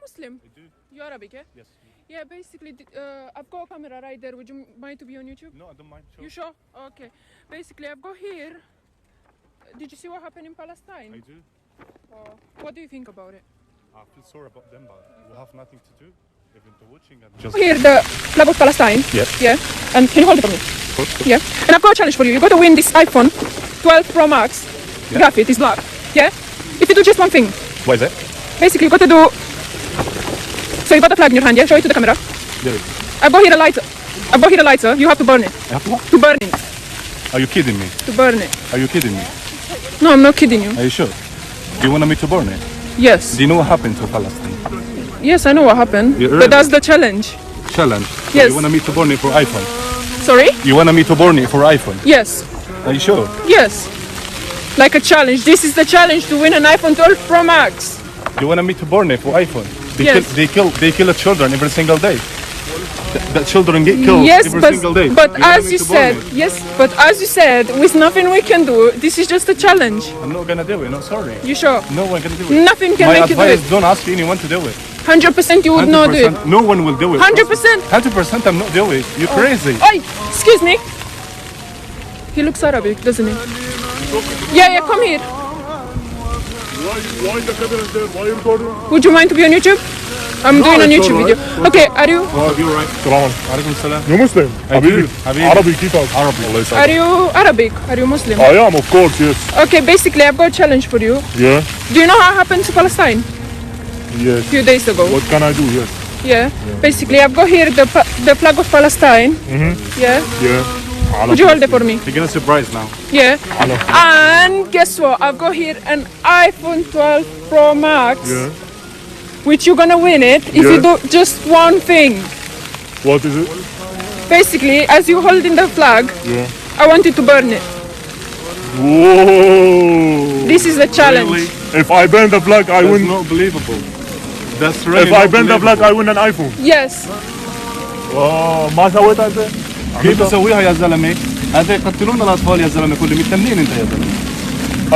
Muslim? I do. You Arabic, yeah? Yes. Yeah, basically, I've got a camera right there. Would you mind to be on YouTube? No, I don't mind. Sure. You sure? Okay. Basically, I've got here. Did you see what happened in Palestine? I do. What do you think about it? I feel sorry about them, but we have nothing to do. Even to watching and just. Here, the flag of Palestine. Yes. Yeah. And can you hold it for me? Yeah. And I've got a challenge for you. You got to win this iPhone 12 Pro Max. Yeah. Graphite is black. Yeah. If you do just one thing. What is it? Basically, you got to do. So you got the flag in your hand. Yeah. Show it to the camera. There. I've got here a lighter. I've got here a lighter. You have to burn it. I have to what? To burn it. Are you kidding me? To burn it. Are you kidding me? No, I'm not kidding you. Are you sure? Do you want me to burn it? Yes. Do you know what happened to Palestine? Yes, I know what happened. You But that's the challenge. Challenge. So Yes. You want me to burn it for iPhone? Sorry? You want me to burn it for iPhone? Yes. Are you sure? Yes. Like a challenge. This is the challenge to win an iPhone 12 Pro Max. You want me to burn it for iPhone? Yes. They kill children every single day. The children get killed Yes, every but, single day. but You want as me you to burn said, it? yes, but as you said, with nothing we can do, this is just a challenge. I'm not gonna do it. No, sorry. You sure? No one gonna do it. Nothing can My make you do advice: it. don't ask anyone to do it. 100% you would not do it. 100%. No one will do it. 100%. 100% I'm not doing it. You're crazy. Oi, excuse me. He looks Arabic, doesn't he? Yeah, come here. Why the camera is there? Why are you recording? Would you mind to be on YouTube? I'm doing a it's YouTube alright. video. Okay, are you? You're right. سلام عليكم السلام. You Muslim? حبيبي حبيبي. عربي كيفك؟ عربي. الله Are يسعدك. you Arabic? Are you Muslim? I am, of course, yes. Okay, basically I've got a challenge for you. Yeah, Do you know how it happened to Palestine yes. a few days ago? What can I do? Yes. Yeah. Basically I've got here the flag of Palestine. Yeah. Yeah. Would you hold it for me? You're gonna surprise now. Yeah. And guess what? I've got here an iPhone 12 Pro Max. Yeah. Which you're gonna win it if you Yeah. do just one thing. What is it? Basically, as you hold in the flag, Yeah. I want you to burn it. Whoa. This is the challenge. Really? If I burn the flag, I That's win. not believable. That's really If I not burn the flag, I believable. win an iPhone. Yes. ما سويت أنت؟ كيف اسويها يا زلمه؟ هذا يقتلون الاطفال يا زلمه كلهم متنين انت يا زلمه.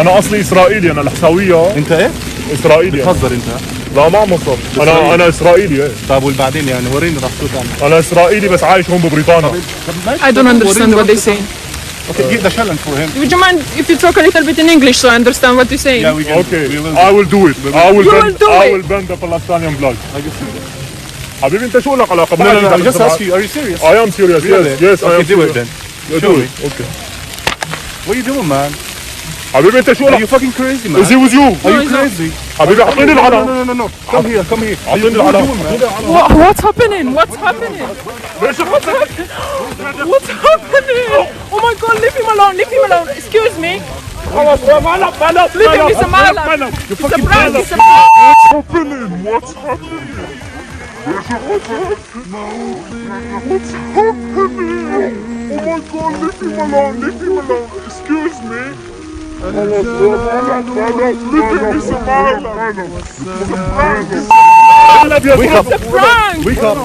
أنا أصلي إسرائيلي، أنا الحساوية انت ايه؟ إسرائيلي. بتهزر انت؟ لا ما مصر. إسرائيلي. أنا إسرائيلي. إيه. طيب والبعدين يعني وريني راح شو تعمل. أنا إسرائيلي بس عايش هون ببريطانيا. I don't understand what they're saying. Okay, give the challenge for him. Would you mind if you talk a little bit in English so I understand what you're saying? Yeah, we can. Okay, We will. I will do it. I will You bend. will do I it. will bend the Palestinian flag. I can see that. حبيبي أنت شو لك علاقة؟ No, no, no. I just معك. ask you. Are you serious? I am serious. Really? Yes, yes, I Okay, am do serious. it then. Yeah, Show do me. it. Okay. What are you doing, man? حبيبي أنت شو Are لك؟ you fucking crazy, man? Is he with you? Are you he's not. crazy? حبيبي أعطيني No, العلم. no, no, no, no. Come here, come here. What are أعطيني you العلم. doing, man? What's happening? What's happening? ليش الخطر؟ What's happening? Oh my God, leave him alone, leave him alone. Excuse me. خلاص مقلب مقلب. Leave him, it's a malab. It's a prank, it's a What's happening? What's happening? ليش الخطر؟ What's happening? Oh my God, leave him alone, leave him alone. Excuse me. خلاص مقلب. Leave him, it's a مقلب. It's a prank. مقلب يا Wake up. زلمة. It's a prank. Wake up.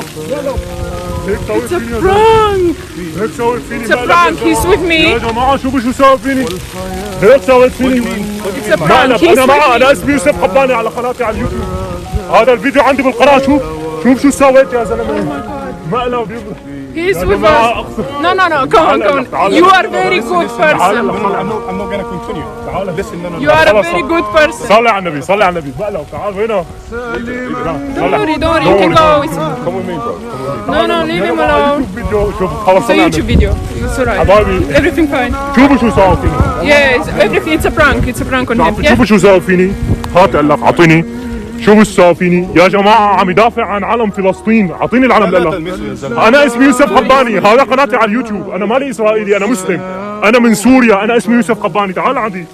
هيك سوي It's a فيني يا زلمة. prank. هيك سوي فيني. It's a prank. He's with يا me. جماعة شوفوا شو سوى فيني. هيك سويت فيني. It's a prank. مقلب. He's أنا معه. with أنا me. اسمي يوسف قباني على قناتي على اليوتيوب. هذا الفيديو عندي بالقناة. شوف شو سويت يا زلمة. مقلب يبقى. He's with us. No, no, no. Come on, come on. You are a very good person. I'm not gonna continue. Listen, no, no, You no. are a very good person. صلي على النبي صلي على النبي. مقلب تعال هنا. Don't worry, don't worry. You can go. It's... Come with me bro. No, no, leave him alone. شوف فيديو شوف خلص It's a صلي على YouTube النبي. video. It's alright. حبايبي Everything fine. شوفوا شو سوى فيني. Yeah, it's everything. It's a prank. It's a prank on him. Yeah. شوفوا شو سوى فيني. هات قال اعطيني. شوفوا شو سوى فيني. يا جماعة عم يدافع عن علم فلسطين. اعطيني العلم لا لله. تلمسه يا زلمه. انا اسمي يوسف قباني. هذا قناتي على اليوتيوب. انا مالي اسرائيلي. انا مسلم. انا من سوريا. انا اسمي يوسف قباني. تعال عندي.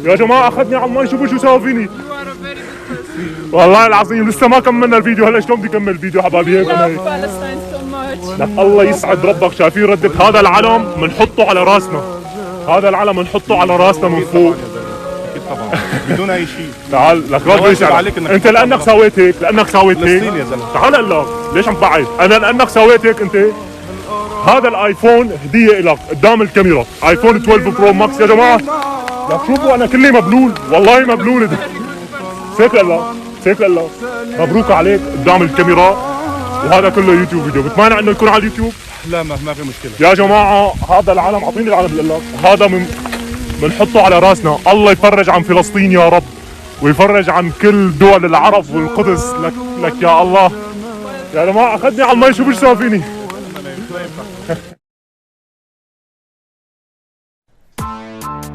يا جماعة اخذني عمان. شوفوا شو سوى فيني. You are a very good person. والله العظيم لسه ما كملنا الفيديو. هلا شلون بدي اكمل الفيديو حبايبي؟ هيك We انا love هيك. Palestine so much. لك الله يسعد ربك. شايفين ردة هذا العلم بنحطه على راسنا. هذا العلم بنحطه على راسنا من فوق. اكيد طبعا بدون اي شيء. تعال لك رد واجب يسعد. عليك إنك انت لانك سويت هيك. لانك سويت هيك. فلسطين يا زلمه. تعال لك ليش عم بعد؟ انا لانك سويت هيك انت. هذا الايفون هديه لك قدام الكاميرا. ايفون 12 برو ماكس يا جماعه. لك شوفوا انا كلي مبلول. والله مبلول. هيك لا هيك لله مبروك عليك قدام الكاميرا، وهذا كله يوتيوب فيديو. بتمانع انه يكون على اليوتيوب؟ لا ما في مشكله يا جماعه هذا العلم، اعطيني العلم لله، هذا بنحطه على راسنا. الله يفرج عن فلسطين يا رب، ويفرج عن كل دول العرب والقدس. لك يا الله يا جماعه، اخذني على المي، شو بيسوي فيني؟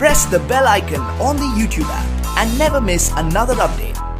Press the bell icon on the YouTube app and never miss another update.